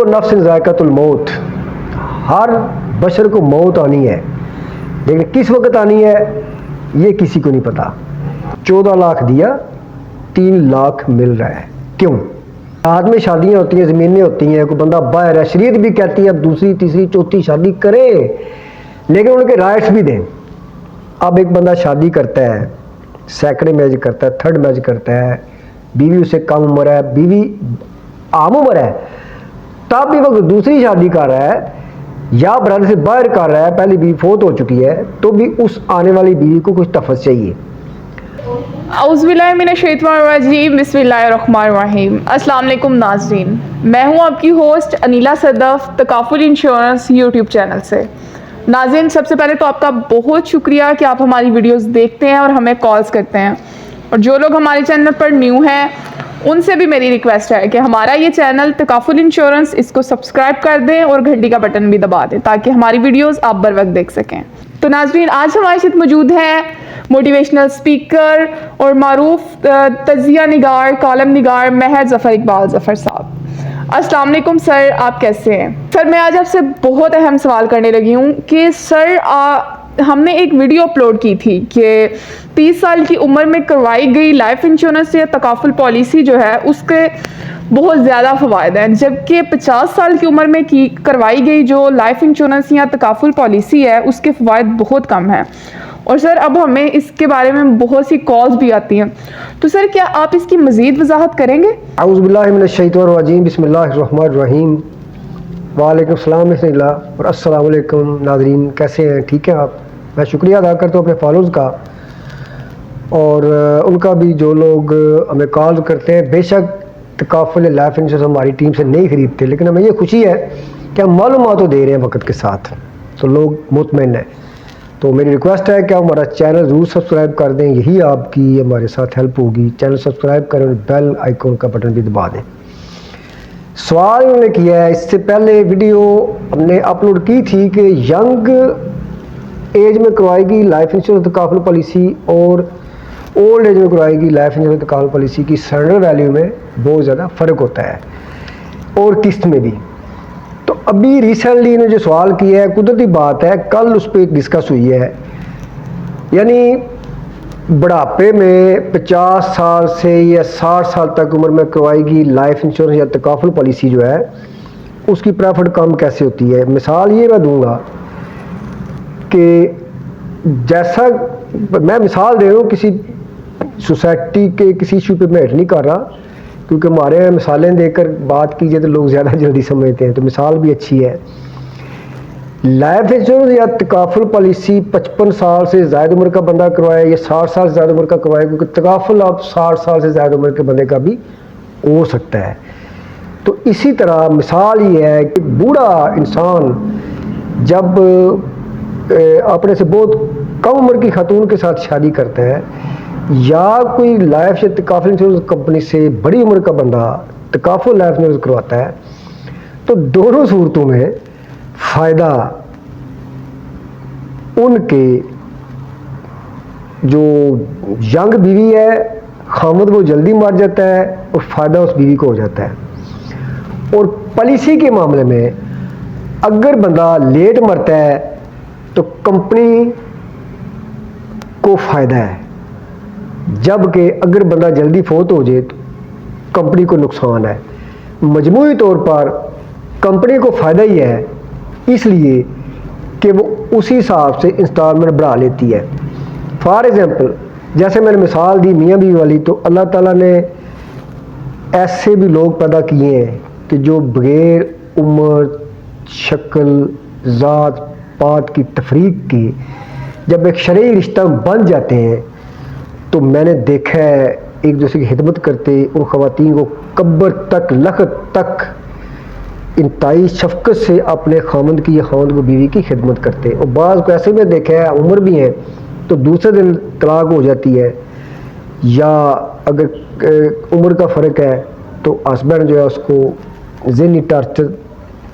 नफ्सिन ज़ायक़तुल मौत, हर बशर को मौत आनी है, लेकिन किस वक्त आनी है ये किसी को नहीं पता। 14 लाख दिया, 3 लाख मिल रहा है, क्यों? बाद में शादियाँ होती हैं, ज़मीनें होती हैं, कोई बंदा बाहर है, शरीयत भी कहती है अब दूसरी तीसरी चौथी शादी करे, लेकिन उनके राइट्स भी दें। अब एक बंदा शादी करता है, सेकंड मैरिज करता है, थर्ड मैरिज करता है, बीवी उससे कम उम्र है, बीवी आम उम्र है, तब भी वक्त दूसरी शादी कर रहा है या ब्रदर से बाहर कर रहा है, पहली बीवी फोत हो चुकी है, तो भी उस आने वाली बीवी को कुछ तफस चाहिए। बिस्मिल्लाहिर्रहमानिर्रहीम। अस्सलाम वालेकुम नाज़रीन, मैं हूं आपकी host Anila Sadaf takaful insurance YouTube channel से। नाज़रीन, सबसे पहले तो आपका बहुत शुक्रिया कि आप हमारी वीडियोस देखते हैं और हमें कॉल्स करते हैं। और जो लोग हमारे चैनल पर न्यू हैं उनसे भी मेरी रिक्वेस्ट है कि हमारा ये चैनल तकाफुल इंश्योरेंस, इसको सब्सक्राइब कर दें और घंटी का बटन भी दबा दें ताकि हमारी वीडियोस आप बर वक्त देख सकें। तो नाज़रीन, आज हमारे साथ मौजूद हैं मोटिवेशनल स्पीकर और मारूफ तजिया निगार, कॉलम निगार महर ज़फ़र इकबाल ज़फ़र साहब। अस्सलाम वालेकुम सर, आप कैसे हैं? सर, मैं आज आपसे बहुत अहम सवाल करने लगी हूँ कि सर हमने एक वीडियो अपलोड की थी कि 30 साल की उम्र में करवाई गई लाइफ इंश्योरेंस या तकाफुल पॉलिसी जो है उसके बहुत ज़्यादा फ़वायद हैं, जबकि 50 साल की उम्र में करवाई गई जो लाइफ इंश्योरेंस या तकाफुल पॉलिसी है उसके फ़वायद बहुत कम हैं। और सर अब हमें इसके बारे में बहुत सी कॉल्स भी आती हैं, तो सर क्या आप इसकी मज़ीद वजाहत करेंगे? औज़ुबिल्लाहि मिनश्शैतानिर्रजीम, बिस्मिल्लाहिर्रहमानिर्रहीम, वालेकुम सलाम और अस्सलाम वालेकुम नाज़रीन, कैसे हैं? ठीक है आप? मैं शुक्रिया अदा करता हूँ अपने फॉलोअर्स का और उनका भी जो लोग हमें कॉल करते हैं। बेशक तकाफुल लाइफ इंश्योरेंस हमारी टीम से नहीं खरीदते, लेकिन हमें ये खुशी है कि हम मालूमात तो दे रहे हैं वक्त के साथ, तो लोग मुतमईन हैं। तो मेरी रिक्वेस्ट है कि आप हमारा चैनल ज़रूर सब्सक्राइब कर दें, यही आपकी हमारे साथ हेल्प होगी। चैनल सब्सक्राइब करें और बेल आइकॉन का बटन भी दबा दें। सवाल उन्होंने किया है, इससे पहले वीडियो हमने अपलोड की थी कि यंग एज में करवाएगी लाइफ इंश्योरेंस तकाफुल पॉलिसी और ओल्ड एज में करवाएगी लाइफ इंश्योरेंस तकाफुल पॉलिसी की सरेंडर वैल्यू में बहुत ज़्यादा फ़र्क होता है और किस्त में भी। तो अभी रिसेंटली इन्होंने जो सवाल किया है, कुदरती बात है, कल उस पर डिस्कस हुई है, यानी बुढ़ापे में 50 साल से या 60 साल तक उम्र में करवाएगी लाइफ इंश्योरेंस या तकाफुल पॉलिसी जो है उसकी प्रॉफिट कम कैसे होती है। मिसाल ये मैं दूंगा कि जैसा मैं मिसाल दे रहा हूँ, किसी सोसाइटी के किसी इशू पे मैं हिट नहीं कर रहा, क्योंकि हमारे यहाँ मिसालें देकर बात कीजिए तो लोग ज़्यादा जल्दी समझते हैं, तो मिसाल भी अच्छी है। लाइफ इंश्योरेंस या तकाफुल पॉलिसी 55 साल से ज़्यादा उम्र का बंदा करवाए या 60 साल से ज़्यादा उम्र का करवाए, क्योंकि तकाफुल आप 60 साल से ज़्यादा उम्र के बंदे का भी हो सकता है। तो इसी तरह मिसाल ये है कि बूढ़ा इंसान जब अपने से बहुत कम उम्र की खातून के साथ शादी करता है या कोई लाइफ या तकाफुल इंश्योरेंस कंपनी से बड़ी उम्र का बंदा तकाफुल लाइफ इंश्योरेंस करवाता है, तो दोनों सूरतों में फ़ायदा उनके जो यंग बीवी है, खामद वो जल्दी मर जाता है और फ़ायदा उस बीवी को हो जाता है। और पॉलिसी के मामले में अगर बंदा लेट मरता है तो कंपनी को फ़ायदा है, जबकि अगर बंदा जल्दी फोत हो जाए तो कंपनी को नुकसान है। मजमूई तौर पर कंपनी को फ़ायदा ही है, इसलिए कि वो उसी हिसाब से इंस्टॉलमेंट बढ़ा लेती है। फॉर एग्ज़ाम्पल, जैसे मैंने मिसाल दी मियाँ बीवी वाली, तो अल्लाह ताला ने ऐसे भी लोग पैदा किए हैं कि जो बग़ैर उम्र, शक्ल, ज़ात पात की तफरीक के जब एक शरई रिश्ता बन जाते हैं, तो मैंने देखा है एक दूसरे की खिदमत करते उन ख़वातीन को कब्र तक लखत तक इंतहाई शफ़क़त से अपने खामद की या खामद को बीवी की खिदमत करते। और बाज़ को ऐसे में देखा है उम्र भी है तो दूसरे दिन तलाक हो जाती है, या अगर उम्र का फ़र्क है तो हस्बैंड जो है उसको ज़हनी टार्चर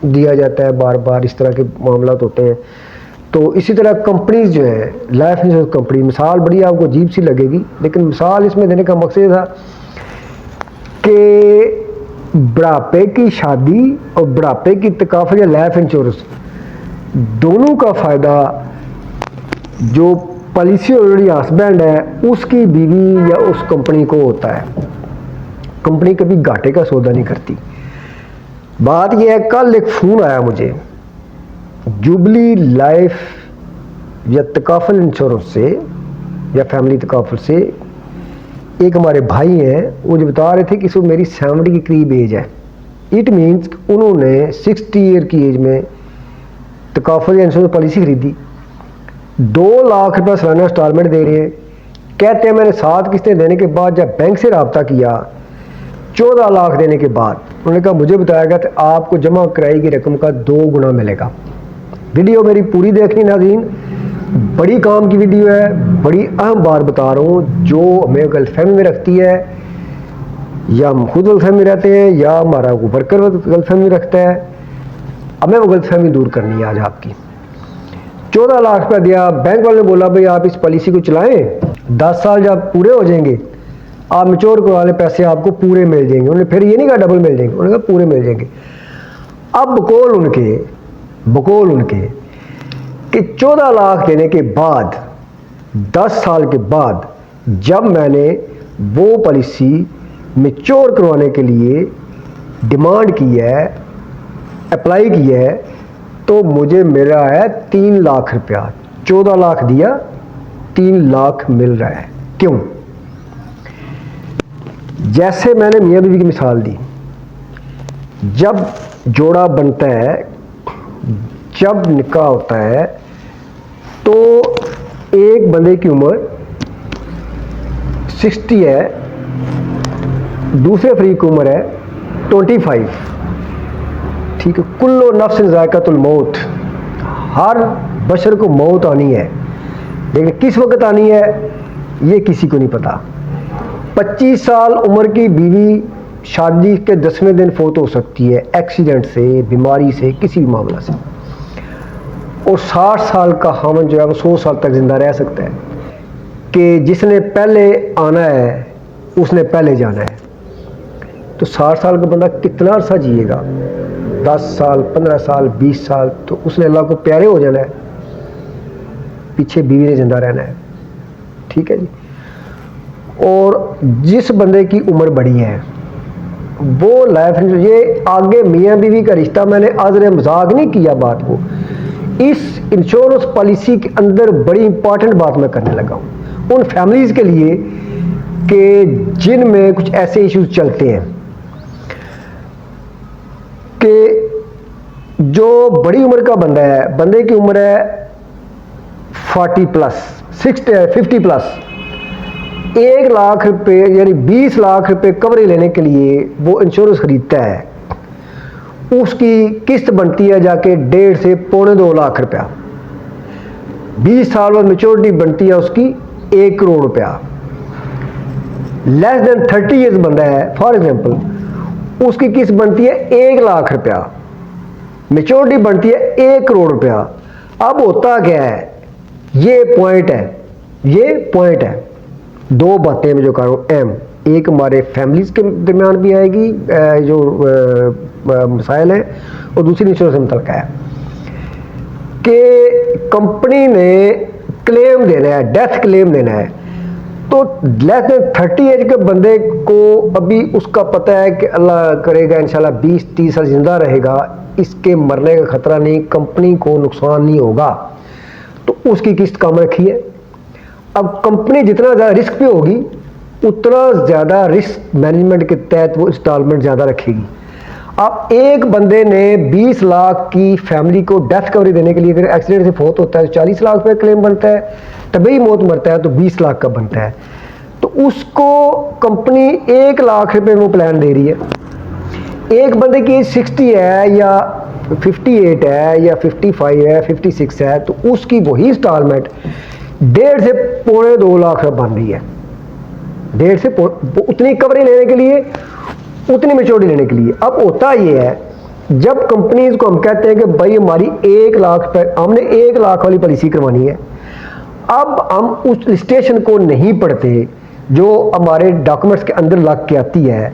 दिया जाता है, बार बार इस तरह के मामला होते हैं। तो इसी तरह कंपनीज जो है लाइफ इंश्योरेंस कंपनी, मिसाल बड़ी आपको अजीब सी लगेगी, लेकिन मिसाल इसमें देने का मकसद था कि बुढ़ापे की शादी और बुढ़ापे की तकाफुल या लाइफ इंश्योरेंस दोनों का फ़ायदा जो पॉलिसी ऑलरेडी हस्बैंड है उसकी बीवी या उस कंपनी को होता है। कंपनी कभी घाटे का सौदा नहीं करती। बात यह है, कल एक फ़ोन आया मुझे जुबली लाइफ या तकाफुल इंश्योरेंस से या फैमिली तकाफुल से, एक हमारे भाई हैं, वो जो बता रहे थे कि इसमें मेरी 70 के करीब एज है। इट मीन्स उन्होंने 60 ईयर की एज में तकाफुल या इंश्योरेंस पॉलिसी खरीदी, 2 लाख रुपये सालाना इंस्टॉलमेंट दे रहे हैं। कहते हैं मैंने 7 किस्तें देने के बाद जब बैंक से रब्ता किया 14 लाख देने के बाद उन्होंने कहा मुझे बताया गया कि आपको जमा कराई गई रकम का 2 गुना मिलेगा। वीडियो मेरी पूरी देखनी नाज़रीन, बड़ी काम की वीडियो है, बड़ी अहम बात बता रहा हूँ जो हमें गलतफहमी में रखती है, या हम खुद गलतफहमी में रहते हैं या हमारा वर्कर गलतफहमी रखता है। हमें वो गलतफहमी दूर करनी है आज आपकी। 14 लाख रुपया दिया, बैंक वाले ने बोला भाई आप इस पॉलिसी को चलाएं, 10 साल जब पूरे हो जाएंगे आप मैच्योर करवा लें, पैसे आपको पूरे मिल जाएंगे। उन्होंने फिर ये नहीं कहा डबल मिल जाएंगे, उन्होंने कहा पूरे मिल जाएंगे। अब बकौल उनके कि 14 लाख देने के बाद 10 साल के बाद जब मैंने वो पॉलिसी मैच्योर करवाने के लिए डिमांड की है, अप्लाई की है, तो मुझे मिला है 3 लाख रुपया। 14 लाख दिया, 3 लाख मिल रहा है। क्यों? जैसे मैंने मियाँ बीवी की मिसाल दी, जब जोड़ा बनता है, जब निकाह होता है, तो एक बंदे की उम्र 60 है, दूसरे फरीक की उम्र है 25। ठीक है, कुल्लो नफ्सिन ज़ायक़तुल मौत, हर बशर को मौत आनी है, लेकिन किस वक्त आनी है ये किसी को नहीं पता। 25 साल उम्र की बीवी शादी के 10वें दिन फोत हो सकती है, एक्सीडेंट से, बीमारी से, किसी भी मामला से। और 60 साल का खामन जो है वो 100 साल तक जिंदा रह सकता है कि जिसने पहले आना है उसने पहले जाना है। तो 60 साल का बंदा कितना अरसा जिएगा? 10 साल, 15 साल, 20 साल, तो उसने अल्लाह को प्यारे हो जाना है, पीछे बीवी ने जिंदा रहना है। ठीक है जी। और जिस बंदे की उम्र बड़ी है वो लाइफ इंश्योरेंस, ये आगे मियाँ बीवी का रिश्ता, मैंने आज मजाक नहीं किया बात को, इस इंश्योरेंस पॉलिसी के अंदर बड़ी इंपॉर्टेंट बात मैं करने लगा हूँ उन फैमिलीज के लिए कि जिनमें कुछ ऐसे इश्यूज चलते हैं कि जो बड़ी उम्र का बंदा है, बंदे की उम्र है 40 प्लस, 50 प्लस, 1 लाख रुपए यानी 20 लाख रुपए कवरेज लेने के लिए वो इंश्योरेंस खरीदता है, उसकी किस्त बनती है जाके 1.5 से 2.25 लाख रुपया। 20 साल बाद मैच्योरिटी बनती है उसकी 1 करोड़ रुपया। लेस देन 30 ईयर्स बंदा है फॉर एग्जांपल, उसकी किस्त बनती है 1 लाख रुपया, मैच्योरिटी बनती है 1 करोड़ रुपया। अब होता क्या है, ये पॉइंट है, 2 बातें मैं जो कर रहा हूँ अहम, एक हमारे फैमिलीज के दरमियान भी आएगी जो मसाइल है, और दूसरी इंश्योरेंस से मुतल्लिक़ है कि कंपनी ने क्लेम देना है, डेथ क्लेम देना है। तो लेस देन 30 एज के बंदे को अभी उसका पता है कि अल्लाह करेगा इंशाल्लाह 20-30 साल जिंदा रहेगा, इसके मरने का खतरा नहीं, कंपनी को नुकसान नहीं होगा, तो उसकी किस्त कम रखी है। अब कंपनी जितना ज़्यादा रिस्क पे होगी उतना ज़्यादा रिस्क मैनेजमेंट के तहत वो इंस्टॉलमेंट ज़्यादा रखेगी। अब एक बंदे ने 20 लाख की फैमिली को डेथ कवरेज देने के लिए, अगर एक्सीडेंट से फौत होता है तो 40 लाख रुपये क्लेम बनता है, तभी मौत मरता है तो 20 लाख का बनता है। तो उसको कंपनी 1 लाख रुपये में वो प्लान दे रही है। एक बंदे की एज 60 है या 58 है या 55 है, 56 है, तो उसकी वही इंस्टॉलमेंट 1.5 से 2.25 लाख रुपये बन रही है। 1.5 से उतनी कवरेज लेने के लिए, उतनी मैच्योरिटी लेने के लिए। अब होता ये है, जब कंपनीज को हम कहते हैं कि भाई हमारी 1 लाख पे हमने 1 लाख वाली पॉलिसी करवानी है, अब हम उस स्टेशन को नहीं पढ़ते जो हमारे डॉक्यूमेंट्स के अंदर लग के आती है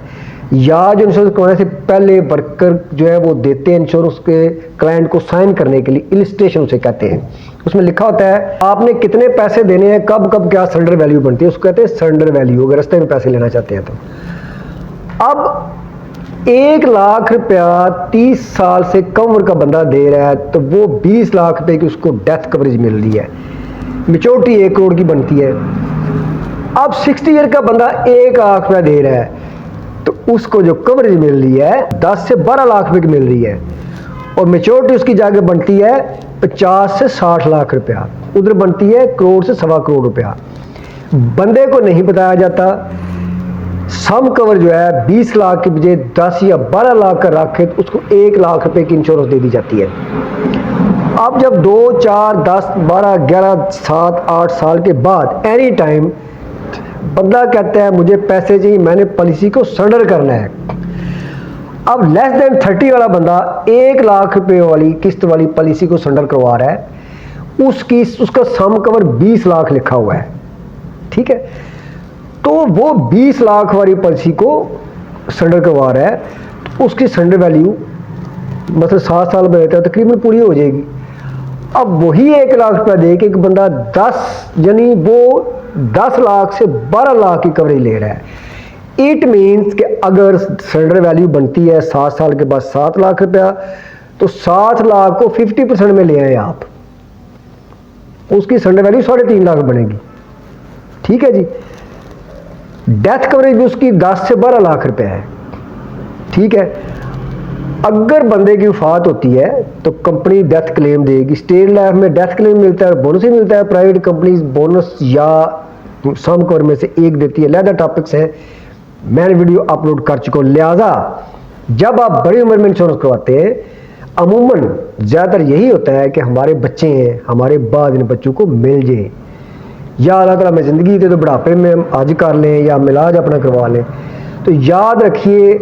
या जो इंश्योरेंस करवाने से पहले वर्कर जो है वो देते हैं इंश्योरेंस के क्लाइंट को साइन करने के लिए, इलिस्ट्रेशन उसे कहते हैं। उसमें लिखा होता है आपने कितने पैसे देने हैं, कब कब क्या सरेंडर वैल्यू बनती है, उसको कहते हैं सरेंडर वैल्यू, अगर रस्ते में पैसे लेना चाहते हैं तो। अब 1 लाख रुपया 30 साल से कम उम्र का बंदा दे रहा है तो वो 20 लाख रुपए की उसको डेथ कवरेज मिल रही है, मेच्योरिटी 1 करोड़ की बनती है। अब 60 ईयर का बंदा 1 लाख रुपया दे रहा है तो उसको जो कवरेज मिल रही है 10 से 12 लाख रुपए की मिल रही है, और मेच्योरिटी उसकी जाके बनती है 50 से 60 लाख रुपया, उधर बनती है 1 करोड़ से 1.25 करोड़ रुपया। बंदे को नहीं बताया जाता, सम कवर जो है 20 लाख की बजाय 10 या 12 लाख का रखे तो उसको 1 लाख रुपए की इंश्योरेंस दे दी जाती है। अब जब 2, 4, 10, 12, 11, 7, 8 साल के बाद एनी टाइम बंदा कहता है मुझे पैसे चाहिए, मैंने पॉलिसी को सरेंडर करना है। अब लेस देन 30 वाला बंदा 1 लाख रुपए वाली किस्त वाली पॉलिसी को सरेंडर करवा रहा है, उसका सम कवर 20 लाख लिखा हुआ है, ठीक है। तो वो 20 लाख वाली पॉलिसी को सरेंडर करवा रहा है तो उसकी सरेंडर वैल्यू मतलब 7 साल में रहता है तकरीबन पूरी हो जाएगी। अब वही 1 लाख रुपया दे के एक बंदा 10 यानी वो 10 लाख से 12 लाख की कवरेज ले रहा है। इट मीन्स कि अगर सरेंडर वैल्यू बनती है 7 साल के बाद 7 लाख रुपया तो 7 लाख को 50% में ले आए आप, उसकी सरेंडर वैल्यू 3.5 लाख बनेगी, ठीक है जी। डेथ कवरेज भी उसकी 10 से 12 लाख रुपए है, ठीक है। अगर बंदे की वफात होती है तो कंपनी डेथ क्लेम देगी। स्टेट लाइफ में डेथ क्लेम मिलता है, बोनस ही मिलता है, प्राइवेट कंपनी बोनस या सम कवर में से एक देती है। लिहाजा टॉपिक्स हैं, मैंने वीडियो अपलोड कर चुका हूँ। लिहाजा जब आप बड़ी उम्र में इंश्योरेंस करवाते हैं अमूमन ज़्यादातर यही होता है कि हमारे बच्चे हैं, हमारे बाद इन बच्चों को मिल जाए, या अल्लाह ताला में ज़िंदगी दे तो बुढ़ापे में हम आज कर लें या मिलाज अपना करवा लें। तो याद रखिए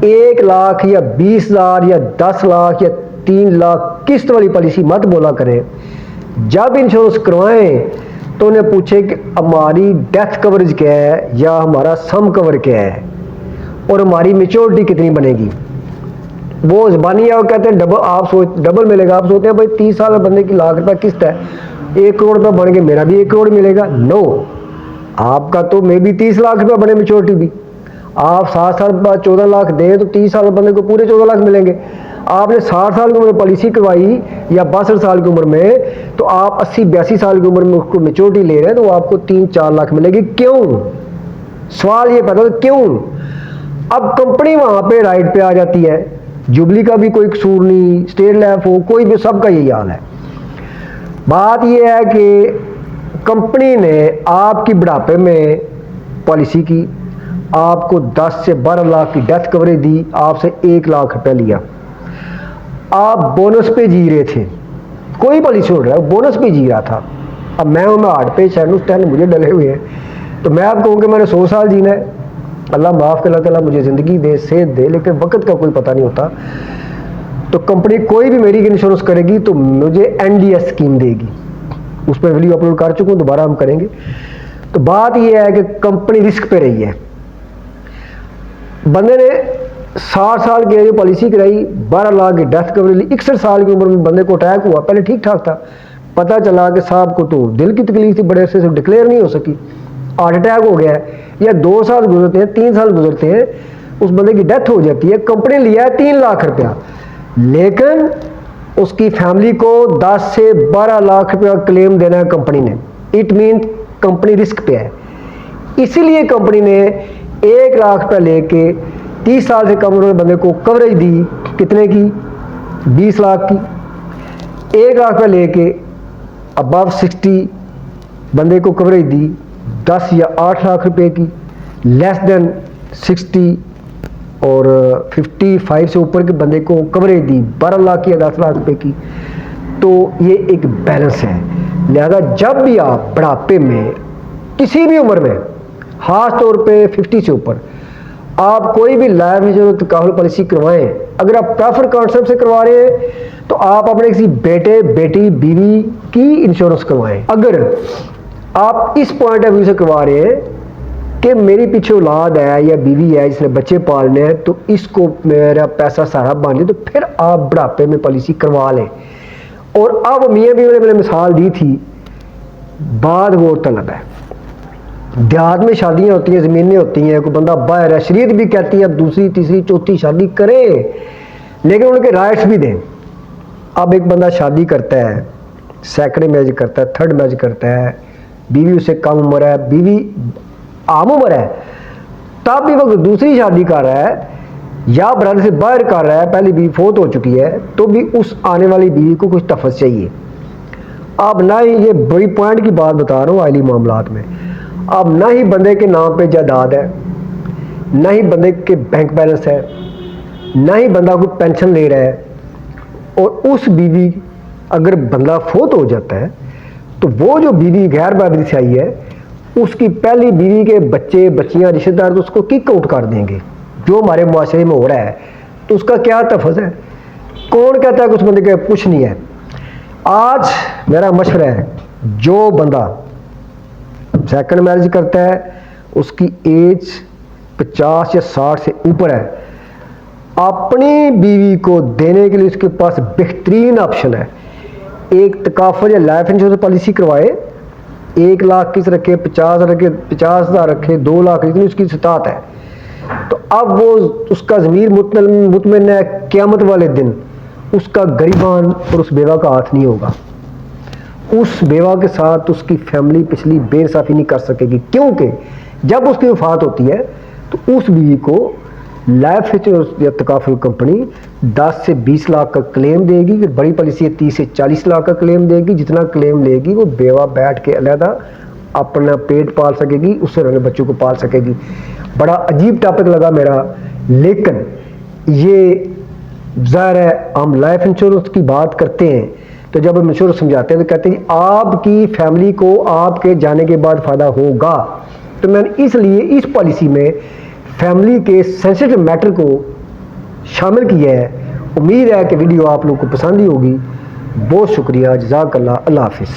1 लाख या 20,000 या 10 लाख या 3 लाख किस्त वाली पॉलिसी मत बोला करें। जब इंश्योरेंस करवाएं तो उन्हें पूछे कि हमारी डेथ कवरेज क्या है या हमारा सम कवर क्या है और हमारी मेच्योरिटी कितनी बनेगी। वो ज़बानी है, वो कहते हैं डबल मिलेगा। आप सोचते हैं भाई 30 साल में बंदे की लाख रुपया किस्त है, 1 करोड़ रुपया बन के मेरा भी 1 करोड़ मिलेगा। नो, आपका तो मे भी 30 लाख रुपया बने मेच्योरिटी भी। आप 7 साल बाद 14 लाख दें तो 30 साल बंदे को पूरे 14 लाख मिलेंगे। आपने 60 साल की उम्र में पॉलिसी करवाई या 62 साल की उम्र में तो आप 80-82 साल की उम्र में उसको मेच्योरिटी ले रहे हैं तो आपको 3-4 लाख मिलेगी। क्यों? सवाल ये पैदा होता है क्यों? अब कंपनी वहां पे राइट पे आ जाती है, जुबली का भी कोई कसूर नहीं, स्टेट लाइफ हो कोई भी, सबका यही हाल है। बात यह है कि कंपनी ने आपकी बुढ़ापे में पॉलिसी की, आपको 10 से 12 लाख की डेथ कवरेज दी, आपसे 1 लाख रुपया लिया। आप बोनस पे जी रहे थे, कोई पॉलिसी होल्डर है बोनस पे जी रहा था। अब मैं हार्ट पे उस टाइम मुझे डले हुए हैं, तो मैं आपको कहूँ कि मैंने 100 साल जीना है, अल्लाह माफ़ कर, अल्लाह ताला मुझे ज़िंदगी दे, सेहत दे, लेकिन वक्त का कोई पता नहीं होता। तो कंपनी कोई भी मेरी इंश्योरेंस करेगी तो मुझे NDS स्कीम देगी, उस पर वीडियो अपलोड कर चुका हूँ, दोबारा हम करेंगे। तो बात यह है कि कंपनी रिस्क पे रही है। बंदे ने 60 साल की जो पॉलिसी कराई, 12 लाख की डेथ कवरेज ली, 61 साल की उम्र में बंदे को अटैक हुआ। पहले ठीक ठाक था, पता चला कि साहब को तो दिल की तकलीफ थी, बड़े अरसे से डिक्लेयर नहीं हो सकी, हार्ट अटैक हो गया है, या 2 साल गुजरते हैं, 3 साल गुजरते हैं, उस बंदे की डेथ हो जाती है। कंपनी लिया है 3 लाख रुपया, लेकिन उसकी फैमिली को 10 से 12 लाख रुपया क्लेम देना है कंपनी ने। इट मीन कंपनी रिस्क पे है, इसीलिए कंपनी ने 1 लाख रुपया लेके 30 साल से कम उम्र में बंदे को कवरेज दी। कितने की? 20 लाख की। 1 लाख रुपया लेके अबव 60 बंदे को कवरेज दी 10 या 8 लाख रुपए की। लेस देन 60 और 55 से ऊपर के बंदे को कवरेज दी 12 लाख या 10 लाख रुपए की। तो ये एक बैलेंस है। लिहाजा जब भी आप बुढ़ापे में किसी भी उम्र में, खास तौर पे 50 से ऊपर, आप कोई भी लाइफ इंश्योरेंस तकाफुल पॉलिसी करवाएं, अगर आप प्रॉफिट कॉन्सेप्ट से करवा रहे हैं तो आप अपने किसी बेटे, बेटी, बीवी की इंश्योरेंस करवाएं। अगर आप इस पॉइंट ऑफ व्यू से करवा रहे हैं कि मेरी पीछे औलाद है या बीवी है जिसने बच्चे पालने हैं, तो इसको मेरा पैसा सारा बन जाए, तो फिर आप बुढ़ापे में पॉलिसी करवा लें। और अब मियाँ बीवी ने मैंने मिसाल दी थी, बाद वो तलब है। देहात में शादियाँ होती हैं, ज़मीनें होती हैं, कोई बंदा बाहर है, शरीयत भी कहती है अब दूसरी तीसरी चौथी शादी करे, लेकिन उनके राइट्स भी दें। अब एक बंदा शादी करता है, सेकंड मैरिज करता है, थर्ड मैरिज करता है, बीवी उससे कम उम्र है, बीवी आम उम्र है, तब भी वो दूसरी शादी कर रहा है या ब्रदर से बाहर कर रहा है, पहली बीवी फोत हो चुकी है, तो भी उस आने वाली बीवी को कुछ तफस चाहिए। अब ना ही, ये बड़ी पॉइंट की बात बता रहा हूँ आइली मामलात में, अब ना ही बंदे के नाम पे जायदाद है, ना ही बंदे के बैंक बैलेंस है, ना ही बंदा कोई पेंशन ले रहा है, और उस बीवी अगर बंदा फोत हो जाता है तो वो जो बीवी गैर बाबरी से आई है, उसकी पहली बीवी के बच्चे बच्चियां रिश्तेदार तो उसको किक आउट कर देंगे, जो हमारे मुआशरे में हो रहा है। तो उसका क्या तफज है? कौन कहता है कि उस बंदे के कुछ नहीं है? आज मेरा मशवरा है, जो बंदा सेकंड मैरिज करता है उसकी एज 50 या 60 से ऊपर है, अपनी बीवी को देने के लिए उसके पास बेहतरीन ऑप्शन है। एक तकाफुल या लाइफ इंश्योरेंस पॉलिसी करवाए, 1 लाख की रखे, 50 रखे, 50,000 रखे, 2 लाख, इतनी उसकी सतात है। तो अब वो उसका ज़मीर मुतमइन है, क़यामत वाले दिन उसका गरीबान और उस बेवा का हाथ नहीं होगा। उस बेवा के साथ उसकी फैमिली पिछली बेइंसाफ़ी नहीं कर सकेगी, क्योंकि जब उसकी वफात होती है तो उस बीवी को लाइफ इंश्योरेंस या तकाफुल कंपनी 10 से 20 लाख का क्लेम देगी, फिर बड़ी पॉलिसी 30 से 40 लाख का क्लेम देगी। जितना क्लेम लेगी वो बेवा बैठ के अलहदा अपना पेट पाल सकेगी, उससे वाले बच्चों को पाल सकेगी। बड़ा अजीब टॉपिक लगा मेरा, लेकिन ये ज़ाहिर है हम लाइफ इंश्योरेंस की बात करते हैं, तो जब हम इंश्योरेंस समझाते हैं तो कहते हैं आपकी फैमिली को आपके जाने के बाद फ़ायदा होगा। तो मैंने इसलिए इस पॉलिसी में फैमिली के सेंसिटिव मैटर को शामिल किया है। उम्मीद है कि वीडियो आप लोगों को पसंद ही होगी। बहुत शुक्रिया, जज़ाकल्लाह, अल्लाह हाफिज़।